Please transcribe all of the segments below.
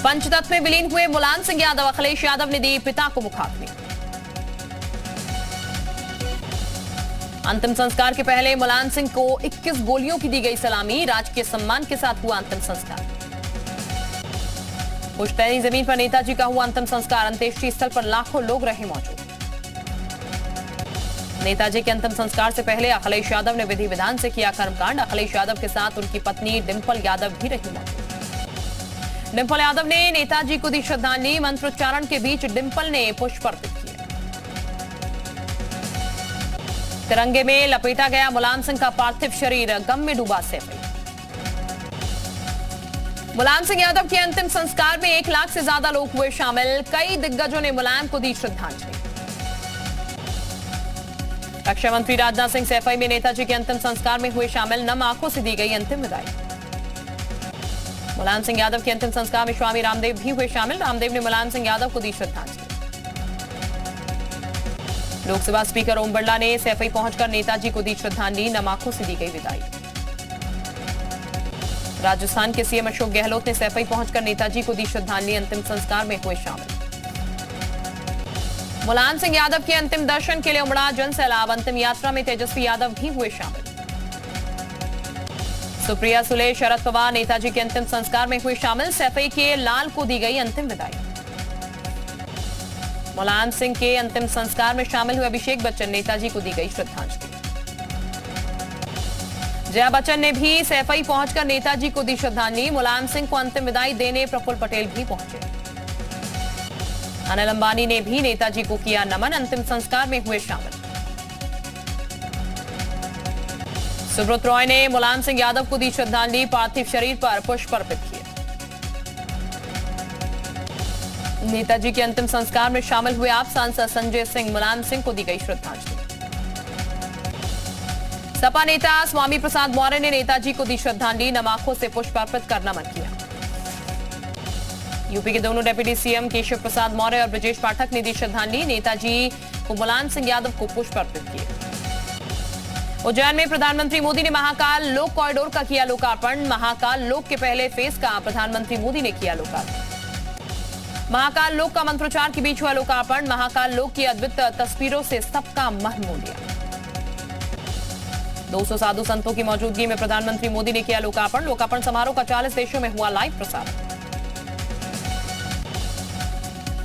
पंचतत्व में विलीन हुए मुलायम सिंह यादव, अखिलेश यादव ने दी पिता को मुखाग्नि। अंतिम संस्कार के पहले मुलायम सिंह को 21 गोलियों की दी गई सलामी, राजकीय सम्मान के साथ हुआ अंतिम संस्कार। पुश्तैनी जमीन पर नेताजी का हुआ अंतिम संस्कार, अंत्येष्टि स्थल पर लाखों लोग रहे मौजूद। नेताजी के अंतिम संस्कार से पहले अखिलेश यादव ने विधि विधान से किया कर्मकांड, अखिलेश यादव के साथ उनकी पत्नी डिंपल यादव भी रही मौजूद। डिंपल यादव ने नेताजी को दी श्रद्धांजलि, मंत्रोच्चारण के बीच डिंपल ने पुष्प अर्पित किए। तिरंगे में लपेटा गया मुलायम सिंह का पार्थिव शरीर, गम में डूबा सैफई। मुलायम सिंह यादव के अंतिम संस्कार में 1 लाख से ज्यादा लोग हुए शामिल, कई दिग्गजों ने मुलायम को दी श्रद्धांजलि। रक्षा मंत्री राजनाथ सिंह सैफई में नेताजी के अंतिम संस्कार में हुए शामिल, नम आंखों से दी गई अंतिम विदाई। मुलायम सिंह यादव के अंतिम संस्कार में स्वामी रामदेव भी हुए शामिल, रामदेव ने मुलायम सिंह यादव को दी श्रद्धांजलि। लोकसभा स्पीकर ओम बिरला ने सैफई पहुंचकर नेताजी को दी श्रद्धांजलि, नम आंखों से दी गई विदाई। राजस्थान के सीएम अशोक गहलोत ने सैफई पहुंचकर नेताजी को दी श्रद्धांजलि, अंतिम संस्कार में हुए शामिल। मुलायम सिंह यादव के अंतिम दर्शन के लिए उमड़ा जनसैलाब, अंतिम यात्रा में तेजस्वी यादव भी हुए शामिल। सुप्रिया सुले, शरद पवार नेताजी के अंतिम संस्कार में हुए शामिल, सैफई के लाल को दी गई अंतिम विदाई। मुलायम सिंह के अंतिम संस्कार में शामिल हुए अभिषेक बच्चन, नेताजी को दी गई श्रद्धांजलि। जया बच्चन ने भी सैफई पहुंचकर नेताजी को दी श्रद्धांजलि, मुलायम सिंह को अंतिम विदाई देने प्रफुल्ल पटेल भी पहुंचे। अनिल अंबानी ने भी नेताजी को किया नमन, अंतिम संस्कार में हुए शामिल। सुब्रत रॉय ने मुलायम सिंह यादव को दी श्रद्धांजलि, पार्थिव शरीर पर पुष्प अर्पित किए। नेताजी के अंतिम संस्कार में शामिल हुए आप सांसद संजय सिंह, मुलायम सिंह को दी गई श्रद्धांजलि। सपा नेता स्वामी प्रसाद मौर्य ने नेताजी को दी श्रद्धांजलि, नम आंखों से पुष्प अर्पित कर नमन किया। यूपी के दोनों डेप्यूटी सीएम केशव प्रसाद मौर्य और ब्रजेश पाठक ने दी श्रद्धांजलि, नेताजी को मुलायम सिंह यादव को पुष्प अर्पित किए। उज्जैन में प्रधानमंत्री मोदी ने महाकाल लोक कॉरिडोर का किया लोकार्पण, महाकाल लोक के पहले फेज का प्रधानमंत्री मोदी ने किया लोकार्पण। महाकाल लोक का मंत्रोच्चार के बीच हुआ लोकार्पण, महाकाल लोक की अद्भुत तस्वीरों से सबका मन मोह लिया। 200 साधु संतों की मौजूदगी में प्रधानमंत्री मोदी ने किया लोकार्पण, लोकार्पण समारोह का 40 देशों में हुआ लाइव प्रसारण।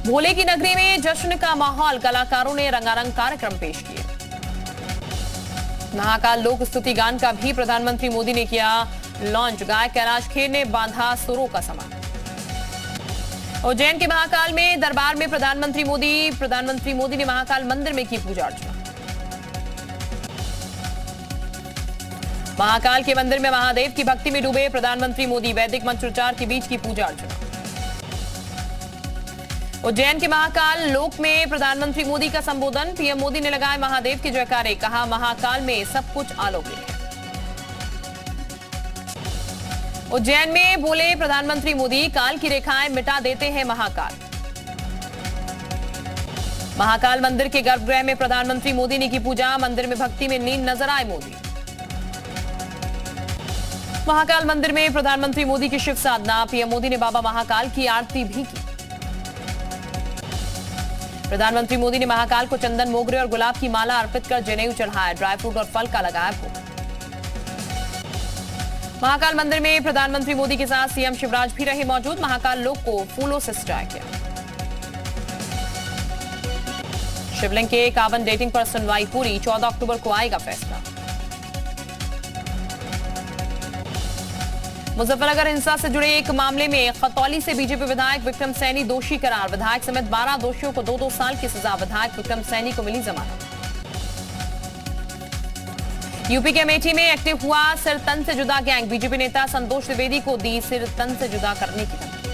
भोले की नगरी में जश्न का माहौल, कलाकारों ने रंगारंग कार्यक्रम पेश किए। महाकाल लोक स्तुति गान का भी प्रधानमंत्री मोदी ने किया लॉन्च, गायक कैलाश खेर ने बांधा सुरों का समा। उज्जैन के महाकाल में दरबार में प्रधानमंत्री मोदी ने महाकाल मंदिर में की पूजा अर्चना। महाकाल के मंदिर में महादेव की भक्ति में डूबे प्रधानमंत्री मोदी, वैदिक मंत्रोच्चार के बीच की पूजा अर्चना। उज्जैन के महाकाल लोक में प्रधानमंत्री मोदी का संबोधन, पीएम मोदी ने लगाए महादेव के जयकारे, कहा महाकाल में सब कुछ अलौकिक है। उज्जैन में बोले प्रधानमंत्री मोदी, काल की रेखाएं मिटा देते हैं महाकाल। महाकाल मंदिर के गर्भगृह में प्रधानमंत्री मोदी ने की पूजा, मंदिर में भक्ति में लीन नजर आए मोदी। महाकाल मंदिर में प्रधानमंत्री मोदी की शिव साधना, पीएम मोदी ने बाबा महाकाल की आरती भी की। प्रधानमंत्री मोदी ने महाकाल को चंदन, मोगरे और गुलाब की माला अर्पित कर जनेऊ चढ़ाया, ड्राई फ्रूट और फल का लगाया भोग। महाकाल मंदिर में प्रधानमंत्री मोदी के साथ सीएम शिवराज भी रहे मौजूद, महाकाल लोक को फूलों से सजाया गया। शिवलिंग के 51 डेटिंग पर सुनवाई पूरी, 14 अक्टूबर को आएगा फैसला। मुजफ्फरनगर हिंसा से जुड़े एक मामले में खतौली से बीजेपी विधायक विक्रम सैनी दोषी करार, विधायक समेत 12 दोषियों को 2-2 साल की सजा, विधायक विक्रम सैनी को मिली जमानत। यूपी के अमेठी में एक्टिव हुआ सिर तन से जुदा गैंग, बीजेपी नेता संतोष द्विवेदी को दी सिर तन से जुदा करने की धमकी।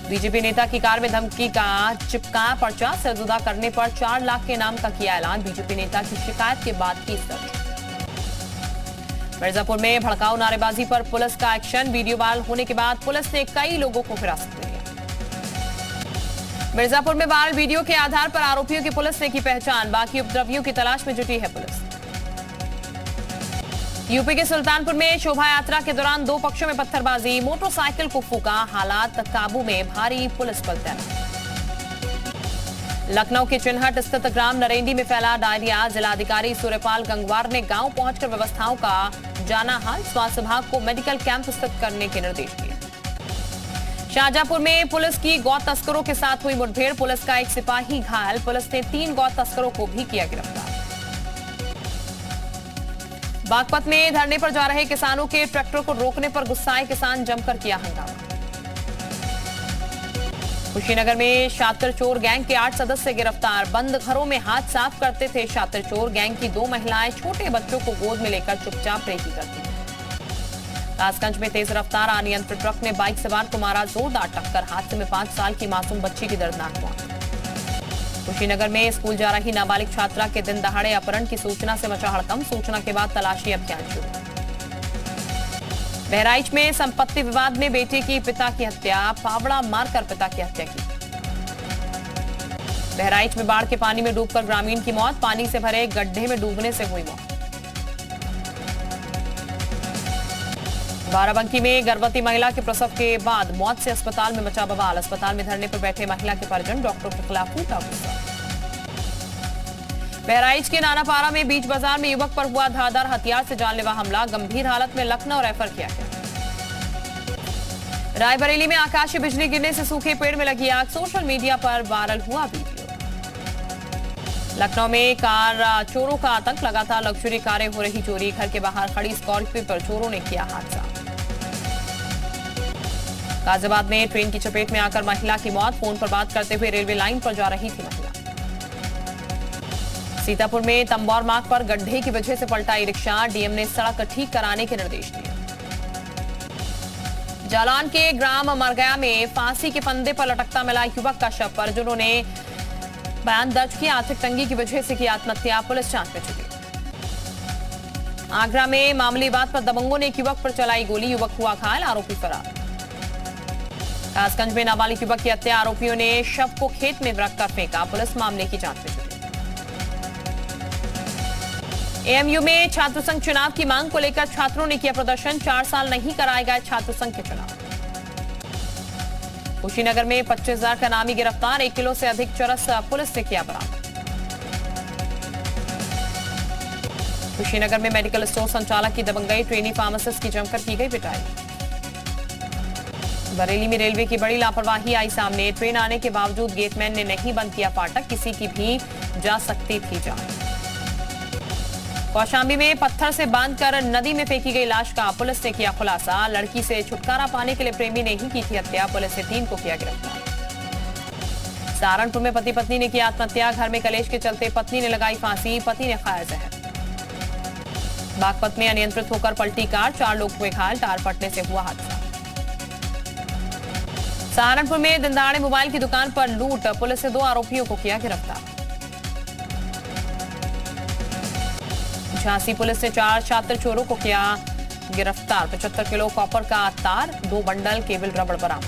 बीजेपी नेता की कार में धमकी का चिपकाया पर्चा, सिर जुदा करने पर 4 लाख के इनाम का किया ऐलान, बीजेपी नेता की शिकायत के बाद केस दर्ज। मिर्जापुर में भड़काऊ नारेबाजी पर पुलिस का एक्शन, वीडियो वायरल होने के बाद पुलिस ने कई लोगों को हिरासत में लिया। मिर्जापुर में वायरल वीडियो के आधार पर आरोपियों की पुलिस ने की पहचान, बाकी उपद्रवियों की तलाश में जुटी है पुलिस। यूपी के सुल्तानपुर में शोभा यात्रा के दौरान दो पक्षों में पत्थरबाजी, मोटरसाइकिल को फूका, हालात काबू में, भारी पुलिस बल तैनात। लखनऊ के चिन्हट स्थित ग्राम नरेंडी में फैला डायरिया, जिलाधिकारी सूर्यपाल गंगवार ने गांव पहुंचकर व्यवस्थाओं का जाना हाल, स्वास्थ्य विभाग को मेडिकल कैंप स्थित करने के निर्देश दिए। शाहजहांपुर में पुलिस की गौ तस्करों के साथ हुई मुठभेड़, पुलिस का एक सिपाही घायल, पुलिस ने 3 गौ तस्करों को भी किया गिरफ्तार। बागपत में धरने पर जा रहे किसानों के ट्रैक्टर को रोकने पर गुस्साए किसान, जमकर किया हंगामा। कुशीनगर में शातिर चोर गैंग के 8 सदस्य गिरफ्तार, बंद घरों में हाथ साफ करते थे शातिर चोर। गैंग की 2 महिलाएं छोटे बच्चों को गोद में लेकर चुपचाप रेकी करती थी। कासगंज में तेज रफ्तार अनियंत्रित ट्रक ने बाइक सवार को मारा जोरदार टक्कर, हादसे में 5 साल की मासूम बच्ची की दर्दनाक मौत। कुशीनगर में स्कूल जा रही नाबालिग छात्रा के दिन दहाड़े अपहरण की सूचना से मचा हड़कंप, सूचना के बाद तलाशी अभियान शुरू। बहराइच में संपत्ति विवाद में बेटे की पिता की हत्या, फावड़ा मारकर पिता की हत्या की। बहराइच में बाढ़ के पानी में डूबकर ग्रामीण की मौत, पानी से भरे गड्ढे में डूबने से हुई मौत। बाराबंकी में गर्भवती महिला के प्रसव के बाद मौत से अस्पताल में मचा बवाल, अस्पताल में धरने पर बैठे महिला के परिजन, डॉक्टरों के खिलाफ फूटा गुस्सा। बहराइच के नानापारा में बीच बाजार में युवक पर हुआ धारदार हथियार से जानलेवा हमला, गंभीर हालत में लखनऊ रेफर किया गया। रायबरेली में आकाशीय बिजली गिरने से सूखे पेड़ में लगी आग, सोशल मीडिया पर वायरल हुआ वीडियो। लखनऊ में कार चोरों का आतंक, लगातार लग्जरी कारें हो रही चोरी, घर के बाहर खड़ी स्कॉर्पियो पर चोरों ने किया हादसा। गाजियाबाद में ट्रेन की चपेट में आकर महिला की मौत, फोन पर बात करते हुए रेलवे लाइन पर जा रही थी महिला। सीतापुर में तंबौर मार्ग पर गड्ढे की वजह से पलटा ई रिक्शा, डीएम ने सड़क ठीक कराने के निर्देश दिए। जालौन के ग्राम मरगया में फांसी के फंदे पर लटकता मिला युवक का शव, परिजनों ने बयान दर्ज किया, आर्थिक तंगी की वजह से की आत्महत्या, पुलिस जांच में जुटी। आगरा में मामूली बात पर दबंगों ने एक युवक पर चलाई गोली, युवक हुआ घायल, आरोपी फरार। कासगंज में नाबालिग युवक की हत्या, आरोपियों ने शव को खेत में रखकर फेंका, पुलिस मामले की जांच में जुटी। एएमयू में छात्र संघ चुनाव की मांग को लेकर छात्रों ने किया प्रदर्शन, 4 साल नहीं कराए गए छात्र संघ के चुनाव। कुशीनगर में 25,000 का नामी गिरफ्तार, 1 किलो से अधिक चरस पुलिस ने किया बरामद। कुशीनगर में मेडिकल स्टोर संचालक की दबंगई, ट्रेनी फार्मासिस्ट की जमकर की गई पिटाई। बरेली में रेलवे की बड़ी लापरवाही आई सामने, ट्रेन आने के बावजूद गेटमैन ने नहीं बंद किया फाटक, किसी की भी जा सकती थी जान। कौशाम्बी में पत्थर से बांधकर नदी में फेंकी गई लाश का पुलिस ने किया खुलासा, लड़की से छुटकारा पाने के लिए प्रेमी ने ही की थी हत्या, पुलिस ने 3 को किया गिरफ्तार। सहारनपुर में पति पत्नी ने किया आत्महत्या, घर में कलेश के चलते पत्नी ने लगाई फांसी, पति ने खाया जहर। बागपत में अनियंत्रित होकर पलटी कार, 4 लोग हुए घायल, टायर फटने से हुआ हादसा। सहारनपुर में दिनदहाड़े मोबाइल की दुकान पर लूट, पुलिस ने 2 आरोपियों को किया गिरफ्तार। झांसी पुलिस ने 4 शातिर चोरों को किया गिरफ्तार, 75 किलो कॉपर का तार, 2 बंडल केबल रबड़ बरामद।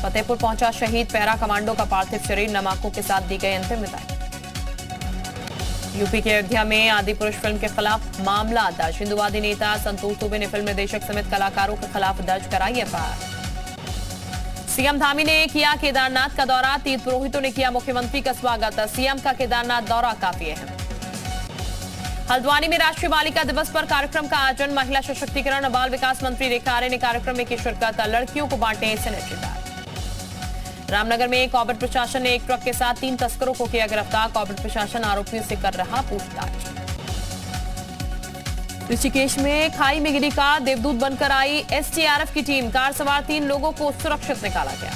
फतेहपुर पहुंचा शहीद पैरा कमांडो का पार्थिव शरीर, नमाकों के साथ दी गई अंतिम विदाई। यूपी के अयोध्या में आदि पुरुष फिल्म के खिलाफ मामला दर्ज, हिंदुवादी नेता संतोष दुबे ने फिल्म निर्देशक समेत कलाकारों के खिलाफ दर्ज कराई एफआईआर। सीएम धामी ने किया केदारनाथ का दौरा, तीर्थ पुरोहितों ने किया मुख्यमंत्री का स्वागत, सीएम का केदारनाथ दौरा काफी अहम। हल्द्वानी में राष्ट्रीय बालिका दिवस पर कार्यक्रम का आयोजन, महिला सशक्तिकरण और बाल विकास मंत्री रेखा आर्य ने कार्यक्रम में की शिरकत, लड़कियों को बांटे सैनिटरी पैड। रामनगर में कोविड प्रशासन ने एक ट्रक के साथ 3 तस्करों को किया गिरफ्तार, कोविड प्रशासन आरोपियों से कर रहा पूछताछ। ऋषिकेश में खाई में गिरी कार, देवदूत बनकर आई एसडीआरएफ की टीम, कार सवार 3 लोगों को सुरक्षित निकाला गया।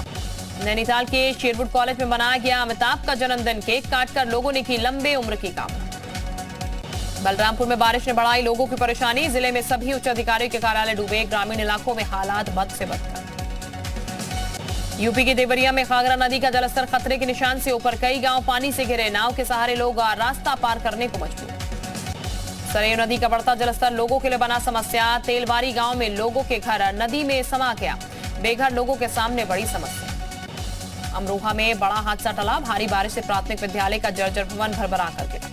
नैनीताल के शेरवुड कॉलेज में मनाया गया अमिताभ का जन्मदिन, केक काटकर लोगों ने की लंबे उम्र की कामना। बलरामपुर में बारिश ने बढ़ाई लोगों की परेशानी, जिले में सभी उच्च अधिकारियों के कार्यालय डूबे, ग्रामीण इलाकों में हालात बद से बदतर। यूपी के देवरिया में घाघरा नदी का जलस्तर खतरे के निशान से ऊपर, कई गांव पानी से घिरे, नाव के सहारे लोग रास्ता पार करने को मजबूर। सरयू नदी का बढ़ता जलस्तर लोगों के लिए बना समस्या, तेलवारी गांव में लोगों के घर नदी में समा गया, बेघर लोगों के सामने बड़ी समस्या। अमरोहा में बड़ा हादसा टला, भारी बारिश से प्राथमिक विद्यालय का जर्जर भवन भरभरा कर गिरा।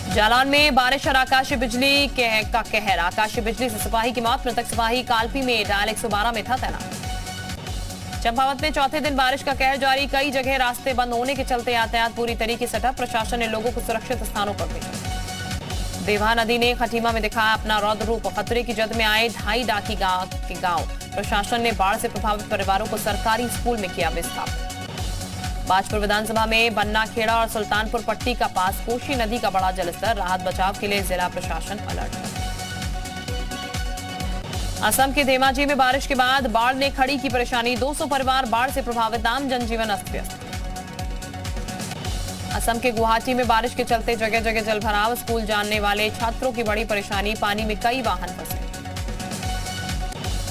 जालौन में बारिश और आकाशीय बिजली का कहर। आकाशीय बिजली से सिपाही की मौत। मृतक सिपाही कालपी में डायल 112 में था तैनात। चंपावत में चौथे दिन बारिश का कहर जारी। कई जगह रास्ते बंद होने के चलते यातायात पूरी तरीके से ठप। प्रशासन ने लोगों को सुरक्षित स्थानों पर भेजा। देवा नदी ने खटीमा में दिखाया अपना रौद्र रूप। खतरे की जद में आए 2.5 डाकी गांव। प्रशासन ने बाढ़ से प्रभावित परिवारों को सरकारी स्कूल में किया विस्थापित। बाजपुर विधानसभा में बन्ना खेड़ा और सुल्तानपुर पट्टी का पास कोशी नदी का बड़ा जलस्तर। राहत बचाव के लिए जिला प्रशासन अलर्ट। असम के धेमाजी में बारिश के बाद बाढ़ ने खड़ी की परेशानी। 200 परिवार बाढ़ से प्रभावित। आम जनजीवन अस्त व्यस्त। असम के गुवाहाटी में बारिश के चलते जगह जगह जलभराव। स्कूल जाने वाले छात्रों की बड़ी परेशानी। पानी में कई वाहन फंसे।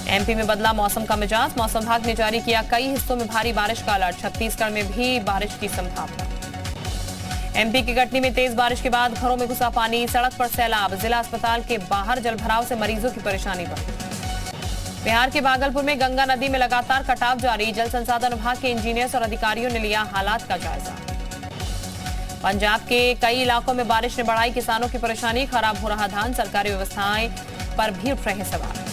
एमपी में बदला मौसम का मिजाज। मौसम विभाग ने जारी किया कई हिस्सों में भारी बारिश का अलर्ट। छत्तीसगढ़ में भी बारिश की संभावना। एमपी की कटनी में तेज बारिश के बाद घरों में घुसा पानी। सड़क पर सैलाब। जिला अस्पताल के बाहर जलभराव से मरीजों की परेशानी बढ़ी। बिहार के भागलपुर में गंगा नदी में लगातार कटाव जारी। जल संसाधन विभाग के इंजीनियर्स और अधिकारियों ने लिया हालात का जायजा। पंजाब के कई इलाकों में बारिश ने बढ़ाई किसानों की परेशानी। खराब हो रहा धान। सरकारी व्यवस्थाएं पर भी उठ रहे सवाल।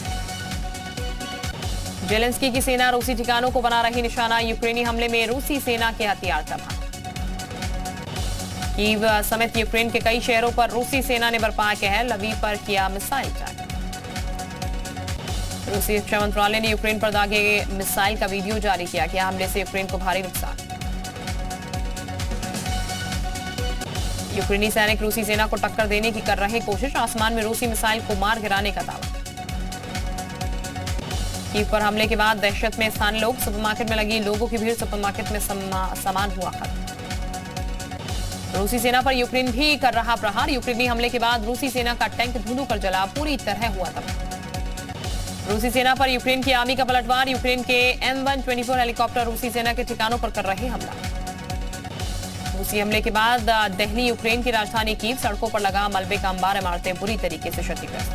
जेलेंस्की की सेना रूसी ठिकानों को बना रही निशाना। यूक्रेनी हमले में रूसी सेना के हथियार तबाह। कीव समेत यूक्रेन के कई शहरों पर रूसी सेना ने बरपाया कहर। लवीव पर किया मिसाइल अटैक। रूसी रक्षा मंत्रालय ने यूक्रेन पर दागे मिसाइल का वीडियो जारी किया। कि हमले से यूक्रेन को भारी नुकसान। यूक्रेनी सैनिक रूसी सेना को टक्कर देने की कर रहे कोशिश। आसमान में रूसी मिसाइल को मार गिराने का दावा। कीव पर हमले के बाद दहशत में स्थानीय लोग। सुपरमार्केट में लगी लोगों की भीड़। सुपरमार्केट में सामान हुआ खत्म। रूसी सेना पर यूक्रेन भी कर रहा प्रहार। यूक्रेनी हमले के बाद रूसी सेना का टैंक धुंधु कर जला। पूरी तरह हुआ तबाह। रूसी सेना पर यूक्रेन की आर्मी का पलटवार। यूक्रेन के M124 हेलीकॉप्टर रूसी सेना के ठिकानों पर कर रहे हमला। रूसी हमले के बाद दिल्ली यूक्रेन की राजधानी कीव। सड़कों पर लगा मलबे का अंबार। इमारतें बुरी तरीके से क्षतिग्रस्त।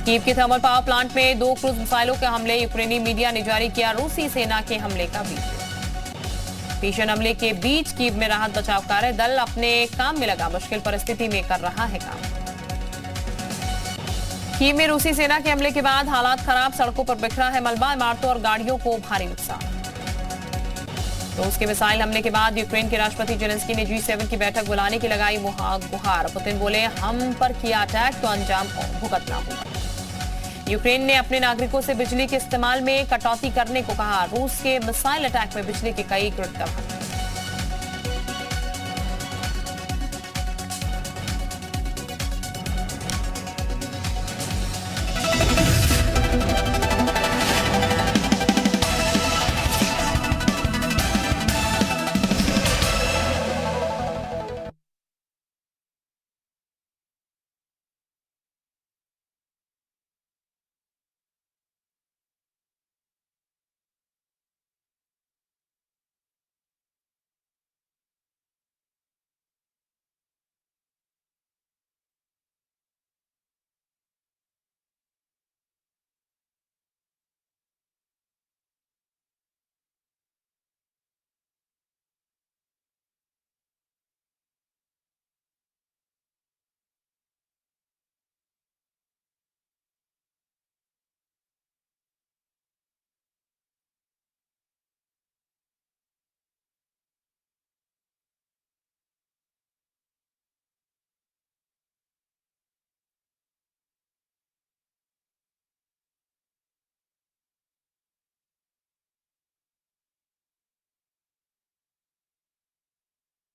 कीव के थर्मल पावर प्लांट में 2 क्रूज मिसाइलों के हमले। यूक्रेनी मीडिया ने जारी किया रूसी सेना के हमले का वीडियो। भीषण हमले के बीच कीव में राहत बचाव कार्य। दल अपने काम में लगा। मुश्किल परिस्थिति में कर रहा है काम। कीव में रूसी सेना के हमले के बाद हालात खराब। सड़कों पर बिखरा है मलबा। इमारतों और गाड़ियों को भारी नुकसान। रूस के मिसाइल हमले के बाद यूक्रेन के राष्ट्रपति जेलेंस्की ने G7 की बैठक बुलाने की लगाई गुहार। पुतिन बोले हम पर किया अटैक तो अंजाम भुगतना होगा। यूक्रेन ने अपने नागरिकों से बिजली के इस्तेमाल में कटौती करने को कहा। रूस के मिसाइल अटैक में बिजली के कई ग्रिड तबाह।